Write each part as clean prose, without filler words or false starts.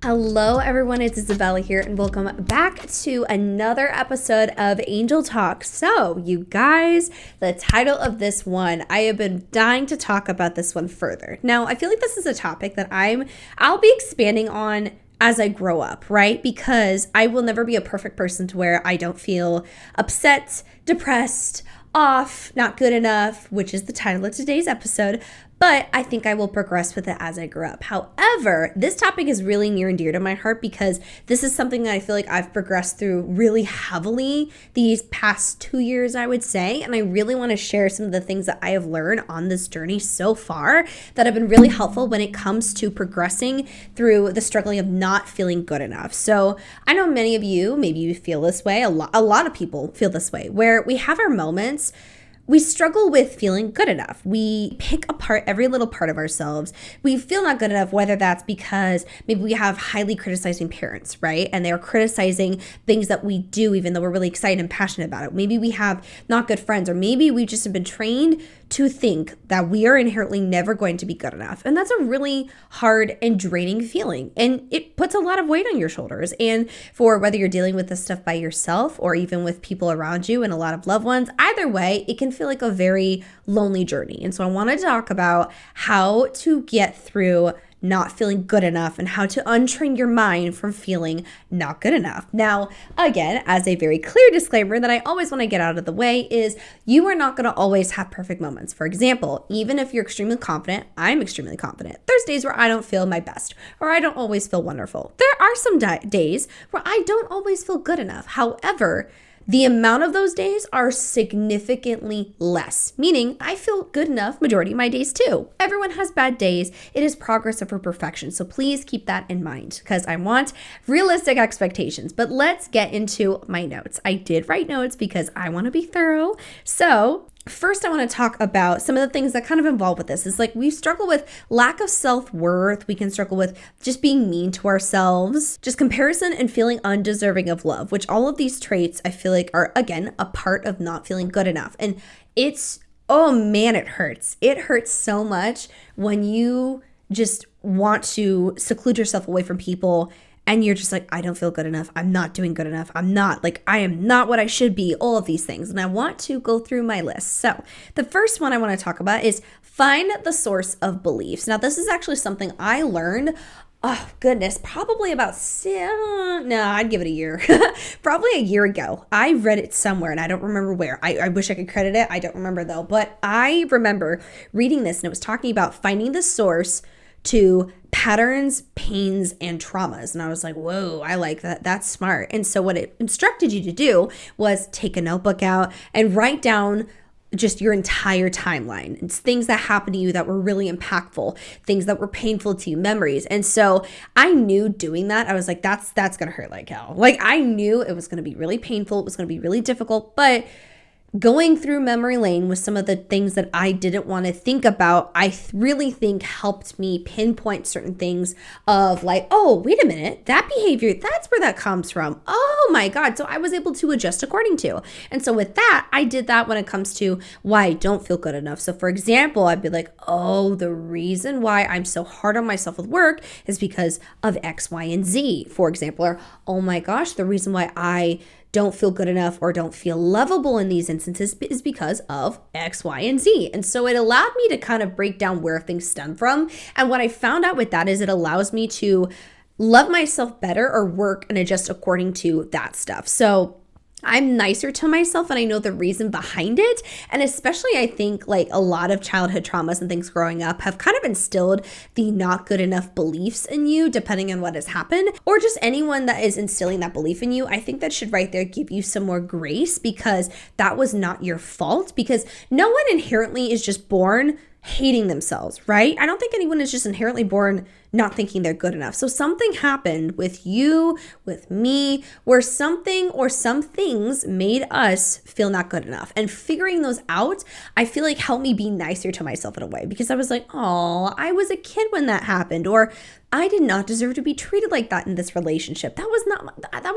Hello everyone, it's Isabella here and welcome back to another episode of Angel Talk. So you guys, the title of this one, I have been dying to talk about this one further. Now, I feel like this is a topic that I'll be expanding on as I grow up, right? Because I will never be a perfect person to where I don't feel upset, depressed, off, not good enough, which is the title of today's episode. But I think I will progress with it as I grow up. However, this topic is really near and dear to my heart because this is something that I feel like I've progressed through really heavily these past 2 years, I would say. And I really want to share some of the things that I have learned on this journey so far that have been really helpful when it comes to progressing through the struggling of not feeling good enough. So I know many of you, maybe you feel this way. A lot of people feel this way, where we have our moments. We struggle with feeling good enough. We pick apart every little part of ourselves. We feel not good enough, whether that's because maybe we have highly criticizing parents, right? And they are criticizing things that we do, even though we're really excited and passionate about it. Maybe we have not good friends, or maybe we just have been trained to think that we are inherently never going to be good enough. And that's a really hard and draining feeling. And it puts a lot of weight on your shoulders. And for whether you're dealing with this stuff by yourself or even with people around you and a lot of loved ones, either way, it can feel like a very lonely journey. And so I want to talk about how to get through not feeling good enough and how to untrain your mind from feeling not good enough. Now, again, as a very clear disclaimer that I always want to get out of the way is you are not going to always have perfect moments. For example, even if you're extremely confident, I'm extremely confident. There's days where I don't feel my best or I don't always feel wonderful. There are some days where I don't always feel good enough. However, the amount of those days are significantly less, meaning I feel good enough majority of my days too. Everyone has bad days. It is progress over perfection. So please keep that in mind because I want realistic expectations. But let's get into my notes. I did write notes because I want to be thorough. So first, I want to talk about some of the things that kind of involve with this. Is like we struggle with lack of self-worth. We can struggle with just being mean to ourselves, just comparison and feeling undeserving of love, which all of these traits I feel like are, again, a part of not feeling good enough. And oh man, it hurts. It hurts so much when you just want to seclude yourself away from people and you're just like, I don't feel good enough. I'm not doing good enough. I am not what I should be, all of these things. And I want to go through my list. So the first one I want to talk about is find the source of beliefs. Now, this is actually something I learned, oh goodness, probably about, I'd give it a year. Probably a year ago. I read it somewhere and I don't remember where. I wish I could credit it. I don't remember though. But I remember reading this and it was talking about finding the source to patterns, pains, and traumas. And I was like, whoa, I like that. That's smart. And so what it instructed you to do was take a notebook out and write down just your entire timeline. It's things that happened to you that were really impactful, things that were painful to you, memories. And so I knew doing that, I was like, that's going to hurt like hell. Like I knew it was going to be really painful. It was going to be really difficult, but going through memory lane with some of the things that I didn't want to think about, I really think helped me pinpoint certain things of like, oh, wait a minute, that behavior, that's where that comes from. Oh my God. So I was able to adjust according to. And so with that, I did that when it comes to why I don't feel good enough. So for example, I'd be like, oh, the reason why I'm so hard on myself with work is because of X, Y, and Z, for example. Or, oh my gosh, the reason why I don't feel good enough or don't feel lovable in these instances is because of X, Y, and Z. And so it allowed me to kind of break down where things stem from. And what I found out with that is it allows me to love myself better or work and adjust according to that stuff. So I'm nicer to myself and I know the reason behind it. And especially I think like a lot of childhood traumas and things growing up have kind of instilled the not good enough beliefs in you, depending on what has happened, or just anyone that is instilling that belief in you. I think that should right there give you some more grace because that was not your fault, because no one inherently is just born hating themselves, right? I don't think anyone is just inherently born not thinking they're good enough. So something happened with you, with me, where something or some things made us feel not good enough. And figuring those out, I feel like helped me be nicer to myself in a way, because I was like, oh, I was a kid when that happened, or I did not deserve to be treated like that in this relationship. That was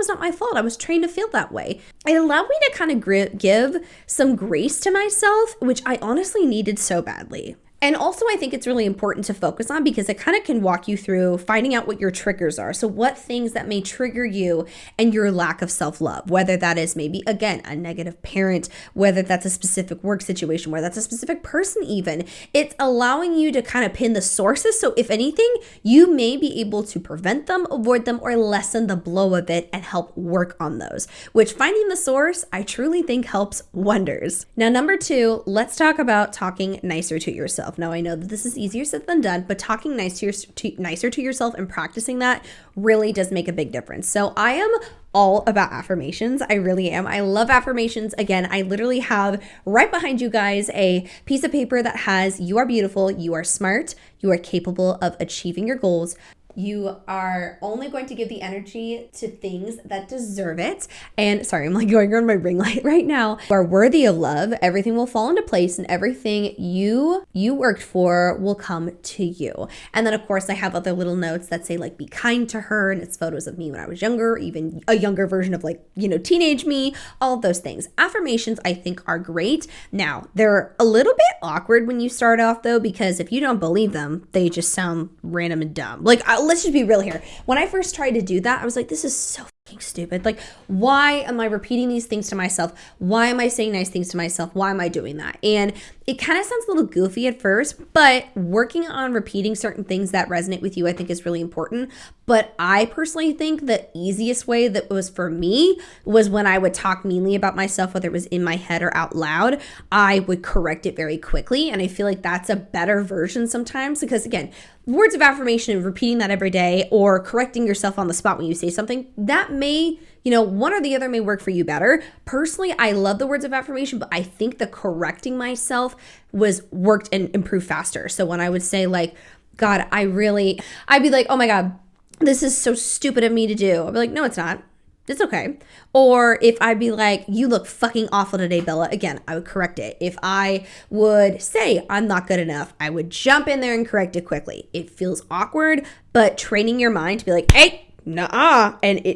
not my fault. I was trained to feel that way. It allowed me to kind of give some grace to myself, which I honestly needed so badly. And also, I think it's really important to focus on because it kind of can walk you through finding out what your triggers are. So what things that may trigger you and your lack of self-love, whether that is maybe, again, a negative parent, whether that's a specific work situation, whether that's a specific person even. It's allowing you to kind of pin the sources. So if anything, you may be able to prevent them, avoid them, or lessen the blow of it and help work on those, which finding the source, I truly think helps wonders. Now, number 2, let's talk about talking nicer to yourself. Now, I know that this is easier said than done, but talking nicer to yourself and practicing that really does make a big difference. So I am all about affirmations. I really am. I love affirmations. Again, I literally have right behind you guys a piece of paper that has, you are beautiful, you are smart, you are capable of achieving your goals. You are only going to give the energy to things that deserve it. And sorry, I'm like going around my ring light right now. You are worthy of love. Everything will fall into place and everything you worked for will come to you. And then of course I have other little notes that say like, be kind to her. And it's photos of me when I was younger, even a younger version of like, teenage me, all of those things. Affirmations I think are great. Now they're a little bit awkward when you start off though, because if you don't believe them, they just sound random and dumb. Like let's just be real here. When I first tried to do that, I was like, this is so fucking stupid. Like, why am I repeating these things to myself? Why am I saying nice things to myself? Why am I doing that? And it kind of sounds a little goofy at first, but working on repeating certain things that resonate with you, I think is really important. But I personally think the easiest way that was for me was when I would talk meanly about myself, whether it was in my head or out loud, I would correct it very quickly. And I feel like that's a better version sometimes because again, words of affirmation and repeating that every day or correcting yourself on the spot when you say something, that may, one or the other may work for you better. Personally, I love the words of affirmation, but I think the correcting myself worked and improved faster. So when I would say like, God, I'd be like, oh my God, this is so stupid of me to do. I'd be like, no, it's not. It's okay. Or if I'd be like, you look fucking awful today, Bella. Again, I would correct it. If I would say I'm not good enough, I would jump in there and correct it quickly. It feels awkward, but training your mind to be like, hey, nah. And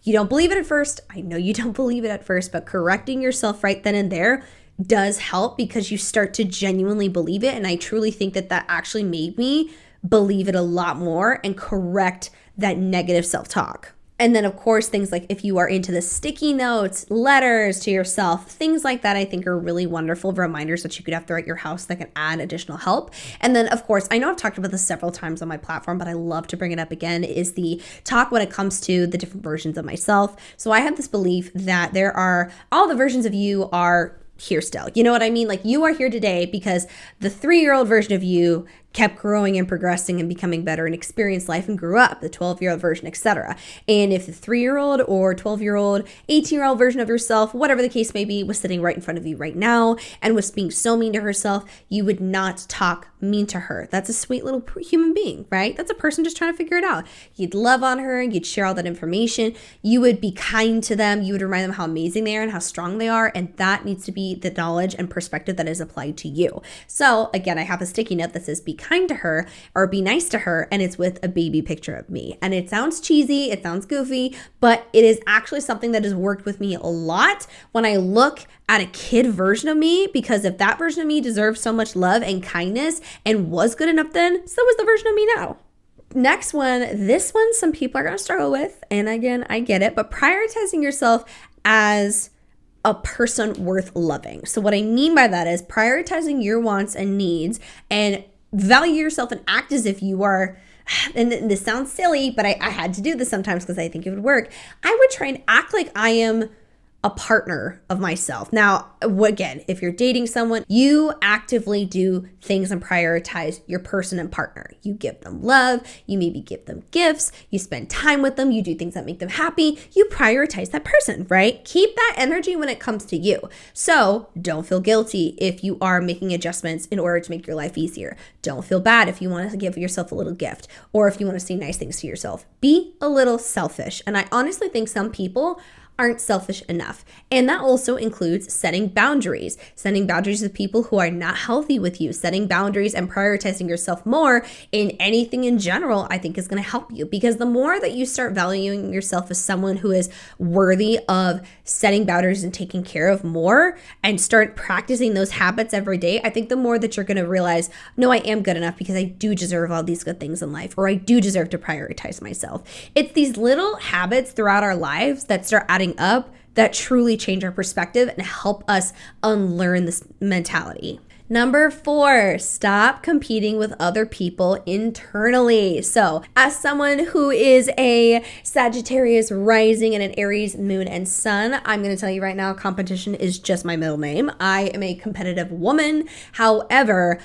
you don't believe it at first. I know you don't believe it at first, but correcting yourself right then and there does help because you start to genuinely believe it. And I truly think that actually made me believe it a lot more and correct that negative self-talk. And then, of course, things like if you are into the sticky notes, letters to yourself, things like that, I think are really wonderful reminders that you could have throughout your house that can add additional help. And then, of course, I know I've talked about this several times on my platform, but I love to bring it up again, is the talk when it comes to the different versions of myself. So I have this belief that all the versions of you are here still. You know what I mean? Like you are here today because the 3-year-old version of you kept growing and progressing and becoming better and experienced life and grew up, the 12-year-old version, etc. And if the 3-year-old or 12-year-old, 18-year-old version of yourself, whatever the case may be, was sitting right in front of you right now and was being so mean to herself, you would not talk mean to her. That's a sweet little human being, right? That's a person just trying to figure it out. You'd love on her, you'd share all that information, you would be kind to them, you would remind them how amazing they are and how strong they are, and that needs to be the knowledge and perspective that is applied to you. So again, I have a sticky note that says be kind to her or be nice to her, and it's with a baby picture of me. And it sounds cheesy, it sounds goofy, but it is actually something that has worked with me a lot when I look at a kid version of me, because if that version of me deserves so much love and kindness and was good enough then, so was the version of me now. Next one, this one some people are going to struggle with, and again, I get it, but prioritizing yourself as a person worth loving. So what I mean by that is prioritizing your wants and needs and value yourself and act as if you are, and this sounds silly, but I had to do this sometimes because I think it would work. I would try and act like I am a partner of myself. Now, again, if you're dating someone, you actively do things and prioritize your person and partner. You give them love, you maybe give them gifts, you spend time with them, you do things that make them happy, you prioritize that person, right? Keep that energy when it comes to you. So don't feel guilty if you are making adjustments in order to make your life easier. Don't feel bad if you want to give yourself a little gift or if you want to say nice things to yourself. Be a little selfish. And I honestly think some people aren't selfish enough. And that also includes setting boundaries with people who are not healthy with you, setting boundaries and prioritizing yourself more in anything in general, I think is going to help you, because the more that you start valuing yourself as someone who is worthy of setting boundaries and taking care of more, and start practicing those habits every day, I think the more that you're going to realize, no, I am good enough because I do deserve all these good things in life, or I do deserve to prioritize myself. It's these little habits throughout our lives that start adding up that truly change our perspective and help us unlearn this mentality. Number 4, stop competing with other people internally. So, as someone who is a Sagittarius rising and an Aries moon and sun, I'm going to tell you right now, competition is just my middle name. I am a competitive woman. However,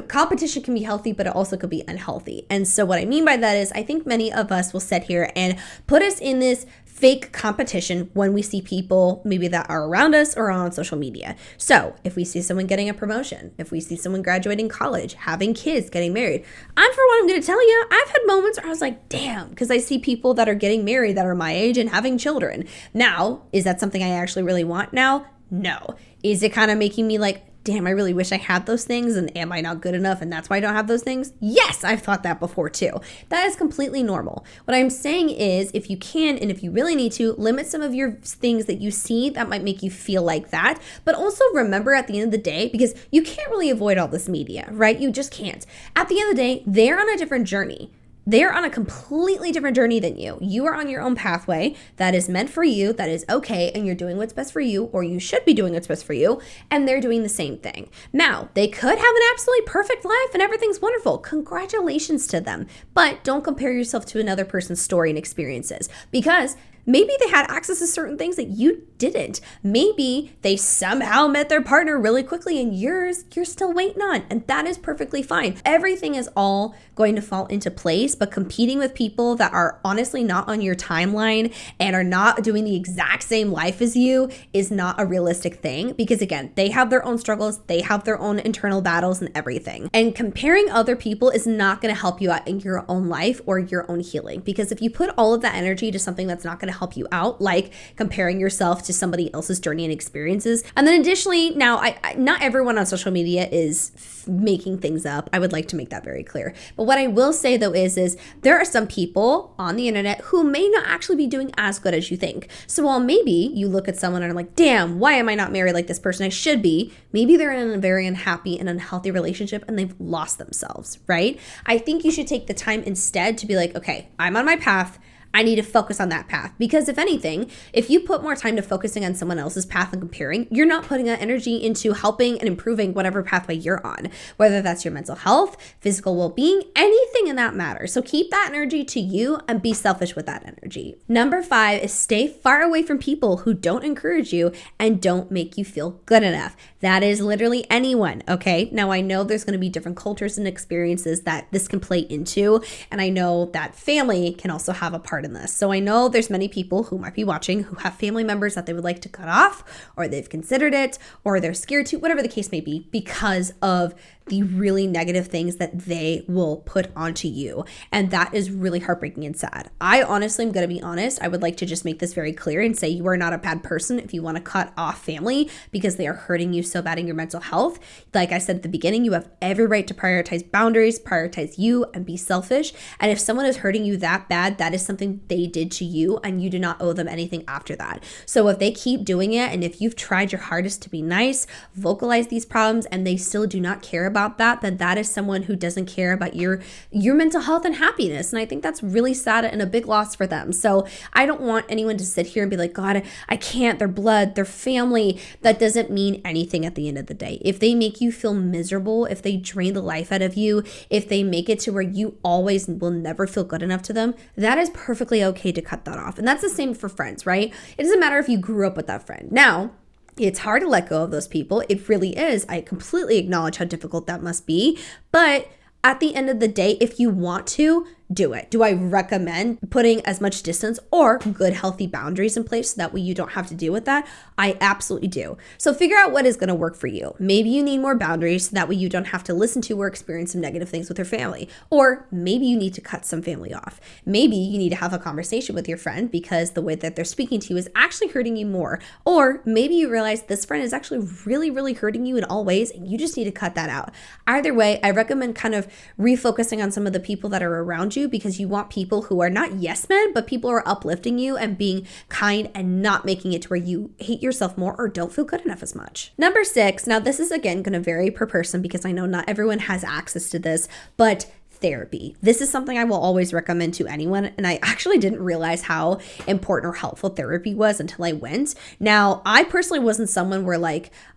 competition can be healthy, but it also could be unhealthy. And so what I mean by that is I think many of us will sit here and put us in this fake competition when we see people maybe that are around us or on social media. So if we see someone getting a promotion, if we see someone graduating college, having kids, getting married, I'm going to tell you, I've had moments where I was like, damn, because I see people that are getting married that are my age and having children. Now, is that something I actually really want now? No. Is it kind of making me like, damn, I really wish I had those things, and am I not good enough and that's why I don't have those things? Yes, I've thought that before too. That is completely normal. What I'm saying is, if you can and if you really need to, limit some of your things that you see that might make you feel like that. But also remember at the end of the day, because you can't really avoid all this media, right? You just can't. At the end of the day, they're on a different journey. They're on a completely different journey than you. You are on your own pathway that is meant for you, that is okay, and you're doing what's best for you, or you should be doing what's best for you, and they're doing the same thing. Now, they could have an absolutely perfect life and everything's wonderful. Congratulations to them. But don't compare yourself to another person's story and experiences, because maybe they had access to certain things that you didn't. Maybe they somehow met their partner really quickly and you're still waiting on, and that is perfectly fine. Everything is all going to fall into place, but competing with people that are honestly not on your timeline and are not doing the exact same life as you is not a realistic thing, because again, they have their own struggles, they have their own internal battles and everything. And comparing other people is not going to help you out in your own life or your own healing, because if you put all of that energy to something that's not going to help you out, like comparing yourself to somebody else's journey and experiences. And then additionally, now I not everyone on social media is making things up. I would like to make that very clear. But what I will say though is there are some people on the internet who may not actually be doing as good as you think. So while maybe you look at someone and are like, damn, why am I not married like this person? I should be. Maybe they're in a very unhappy and unhealthy relationship and they've lost themselves, right? I think you should take the time instead to be like, okay, I'm on my path. I need to focus on that path, because if anything, if you put more time to focusing on someone else's path and comparing, you're not putting that energy into helping and improving whatever pathway you're on, whether that's your mental health, physical well-being, anything in that matter. So keep that energy to you and be selfish with that energy. Number 5 is stay far away from people who don't encourage you and don't make you feel good enough. That is literally anyone, okay? Now I know there's going to be different cultures and experiences that this can play into, and I know that family can also have a part in this. So I know there's many people who might be watching who have family members that they would like to cut off, or they've considered it, or they're scared to, whatever the case may be, because of the really negative things that they will put onto you. And that is really heartbreaking and sad. I honestly am going to be honest. I would like to just make this very clear and say you are not a bad person if you want to cut off family because they are hurting you so bad in your mental health. Like I said at the beginning, you have every right to prioritize boundaries, prioritize you, and be selfish. And if someone is hurting you that bad, that is something they did to you and you do not owe them anything after that. So if they keep doing it, and if you've tried your hardest to be nice, vocalize these problems, and they still do not care about that, then that is someone who doesn't care about your mental health and happiness. And I think that's really sad and a big loss for them. So I don't want anyone to sit here and be like, God, I can't, they're blood, they're family. That doesn't mean anything at the end of the day. If they make you feel miserable, if they drain the life out of you, if they make it to where you always will never feel good enough to them, that is perfectly okay to cut that off. And that's the same for friends, right? It doesn't matter if you grew up with that friend. Now, it's hard to let go of those people. It really is. I completely acknowledge how difficult that must be. But at the end of the day, if you want to, do it. Do I recommend putting as much distance or good, healthy boundaries in place so that way you don't have to deal with that? I absolutely do. So figure out what is going to work for you. Maybe you need more boundaries so that way you don't have to listen to or experience some negative things with your family. Or maybe you need to cut some family off. Maybe you need to have a conversation with your friend because the way that they're speaking to you is actually hurting you more. Or maybe you realize this friend is actually really, really hurting you in all ways and you just need to cut that out. Either way, I recommend kind of refocusing on some of the people that are around you, because you want people who are not yes men, but people who are uplifting you and being kind and not making it to where you hate yourself more or don't feel good enough as much. Number 6, now this is again going to vary per person because I know not everyone has access to this, but therapy. This is something I will always recommend to anyone. And I actually didn't realize how important or helpful therapy was until I went. Now, I personally wasn't someone where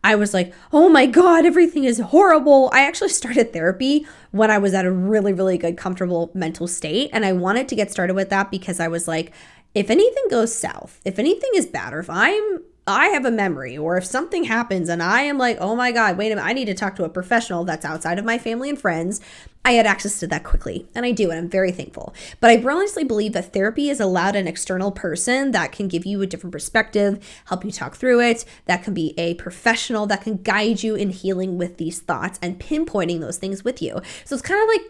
I was like, oh my God, everything is horrible. I actually started therapy when I was at a really, really good, comfortable mental state. And I wanted to get started with that because I was like, if anything goes south, if anything is bad, or if I have a memory, or if something happens and I am like, oh my God, wait a minute, I need to talk to a professional that's outside of my family and friends, I had access to that quickly, and I do, and I'm very thankful. But I honestly believe that therapy is allowed an external person that can give you a different perspective, help you talk through it, that can be a professional that can guide you in healing with these thoughts and pinpointing those things with you. So it's kind of like,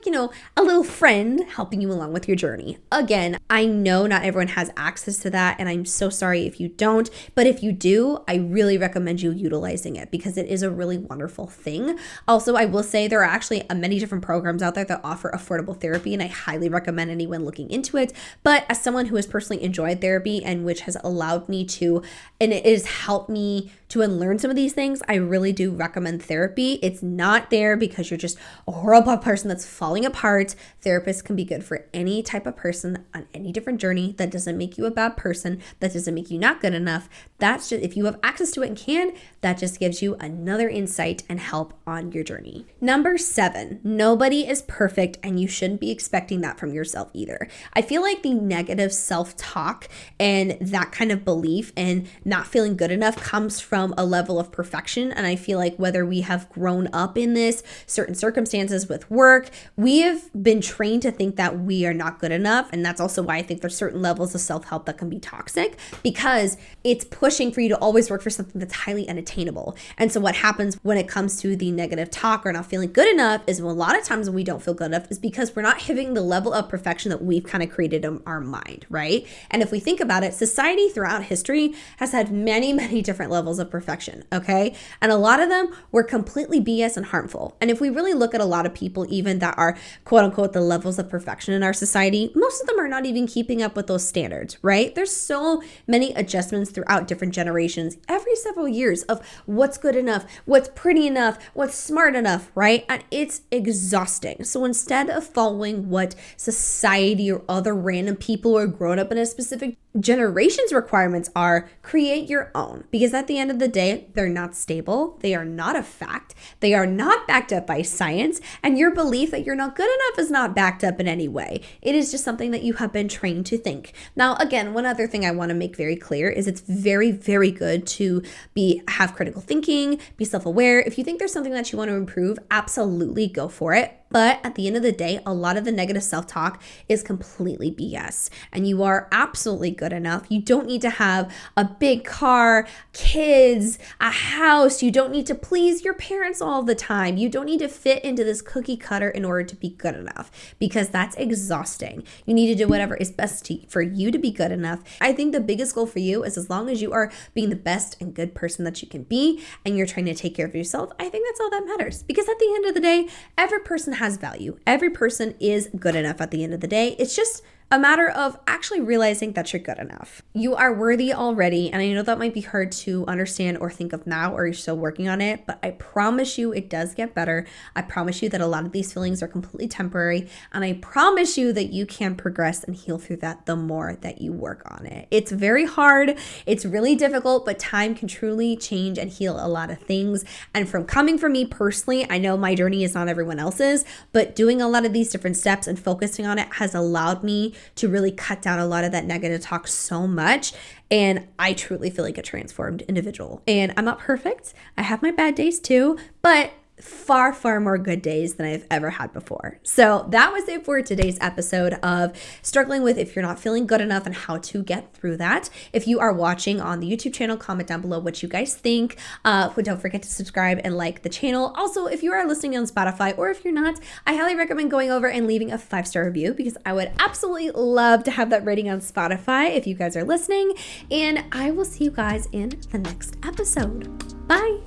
a little friend helping you along with your journey. Again, I know not everyone has access to that, and I'm so sorry if you don't, but if you do, I really recommend you utilizing it because it is a really wonderful thing. Also, I will say there are actually many different programs out there that offer affordable therapy, and I highly recommend anyone looking into it. But as someone who has personally enjoyed therapy and which has allowed me to, and it has helped me to unlearn some of these things, I really do recommend therapy. It's not there because you're just a horrible person that's falling apart. Therapists can be good for any type of person on any different journey. That doesn't make you a bad person. That doesn't make you not good enough. That's just, if you have access to it and can, that just gives you another insight and help on your journey. Number 7, nobody is perfect, and you shouldn't be expecting that from yourself either. I feel like the negative self-talk and that kind of belief and not feeling good enough comes from a level of perfection. And I feel like whether we have grown up in this, certain circumstances with work, we have been trained to think that we are not good enough. And that's also why I think there's certain levels of self-help that can be toxic, because it's pushing for you to always work for something that's highly unattainable. And so what happens when it comes to the negative talk or not feeling good enough is a lot of times when we don't feel good enough is because we're not hitting the level of perfection that we've kind of created in our mind, right? And if we think about it, society throughout history has had many, many different levels of perfection, okay? And a lot of them were completely BS and harmful. And if we really look at a lot of people, even that are quote unquote the levels of perfection in our society, most of them are not even keeping up with those standards, right? There's so many adjustments throughout different generations every several years of what's good enough, what's pretty enough, what's smart enough, right? And it's exhausting. So instead of following what society or other random people who are grown up in a specific generation's requirements are, create your own, because at the end of the day, they're not stable. They are not a fact. They are not backed up by science. And your belief that you're not good enough is not backed up in any way. It is just something that you have been trained to think. Now, again, one other thing I want to make very clear is it's very, very good to have critical thinking, be self-aware. If you think there's something that you want to improve, absolutely go for it. But at the end of the day, a lot of the negative self-talk is completely BS. And you are absolutely good enough. You don't need to have a big car, kids, a house. You don't need to please your parents all the time. You don't need to fit into this cookie cutter in order to be good enough, because that's exhausting. You need to do whatever is best for you to be good enough. I think the biggest goal for you is, as long as you are being the best and good person that you can be and you're trying to take care of yourself, I think that's all that matters. Because at the end of the day, every person has value. Every person is good enough at the end of the day. It's just a matter of actually realizing that you're good enough. You are worthy already, and I know that might be hard to understand or think of now, or you're still working on it, but I promise you it does get better. I promise you that a lot of these feelings are completely temporary, and I promise you that you can progress and heal through that the more that you work on it. It's very hard, it's really difficult, but time can truly change and heal a lot of things. And coming from me personally, I know my journey is not everyone else's, but doing a lot of these different steps and focusing on it has allowed me to really cut down a lot of that negative talk so much. And I truly feel like a transformed individual. And I'm not perfect. I have my bad days too, but far, far more good days than I've ever had before. So that was it for today's episode of struggling with if you're not feeling good enough and how to get through that. If you are watching on the YouTube channel, comment down below what you guys think. Don't forget to subscribe and like the channel. Also, if you are listening on Spotify or if you're not, I highly recommend going over and leaving a 5-star review because I would absolutely love to have that rating on Spotify if you guys are listening. And I will see you guys in the next episode. Bye.